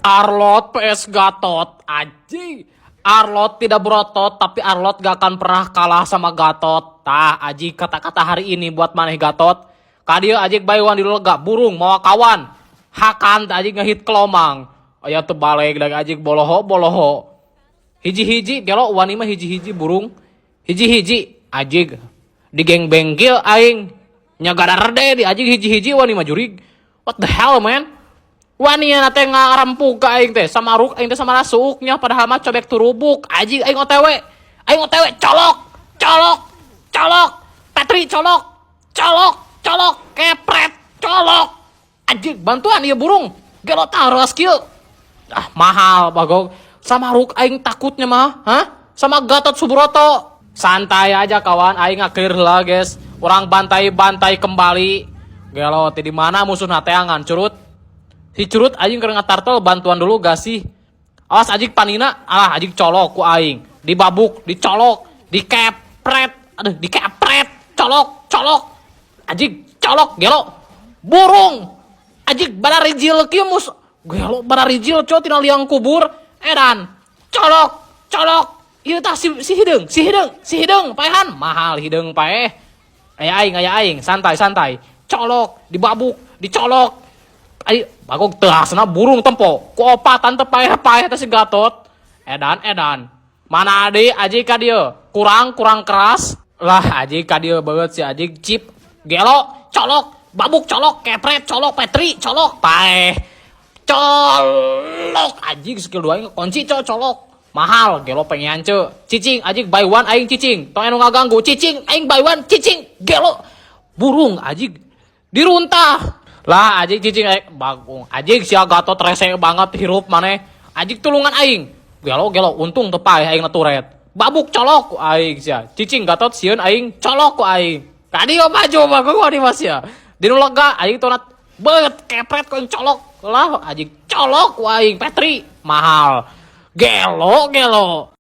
Arlot PS Gatot. Aji. Arlot tidak berotot, tapi Arlot gak akan pernah kalah sama Gatot. Tah, aji kata-kata hari ini buat maneh Gatot. Kadia aji bayuan di lega, burung mau kawan. Hakan aji ngehit kelomang. Aya tebalik dari aji boloho. Hiji-hiji, gelo wani mah hiji-hiji burung. Hiji-hiji, aji di geng bengkil aing. Nyagada rede di aji hiji-hiji wani mah jurig. What the hell, man? Wani na teh ngarampuk ka aing teh sama ruk aing teh sama rasuknya padahal mah cobek turubuk. Aji aing OTW. Aing OTW colok. Patri colok, kepret, colok. Aji bantuan ieu burung. Gelo taros kieu. Ah, mahal bagong. Sama ruk aing takutnya mah, sama Gatot Subroto. Santai aja kawan, aing ngaklir lah guys. Orang bantai-bantai kembali. Gelo di mana musuhna teh ngancurut. Si curut aing keur ngatartel bantuan dulu gak sih? Awas ajik panina, alah ajik colok ku aing. Dibabuk, dicolok, dikepret, colok. Ajik colok gelo. Burung. Ajik bada rijil kieu mus. Gelo bada rijil coy tina liang kubur. Edan. Colok. Ieu tah si hideung, paehan. Mahal hideung paeh. Aya aing, santai. Colok, dibabuk, dicolok. Ayo, bagong tehasna burung tempo. Ku opatan teu paeh-paeh teh si Gatot. Edan. Mana ade aji ka dieu? Kurang keras. Lah aji ka dieu beut si aji cip. Gelo, colok, babuk colok, kepret colok, petri colok, paeh. Colok aji skill 2 kunci colok. Mahal gelo pengen ce. Cicing aji buy one aing cicing. Tong anu ngaganggu cicing aing buy one cicing. Gelo. Burung aji diruntah. Lah ajik cicing bagong. Ajik si Gatot rese banget hirup maneh. Ajik tulungan aing. Gelo untung teu paeh aing naturet. Babuk colok ku aing sia. Cicing Gatot sieun aing colok ku aing. Kadieu maju bagong wani mas ya. Dinu lega aing tonat beut kepret ku aing colok. Lah ajik colok ku aing Petri. Mahal. Gelo.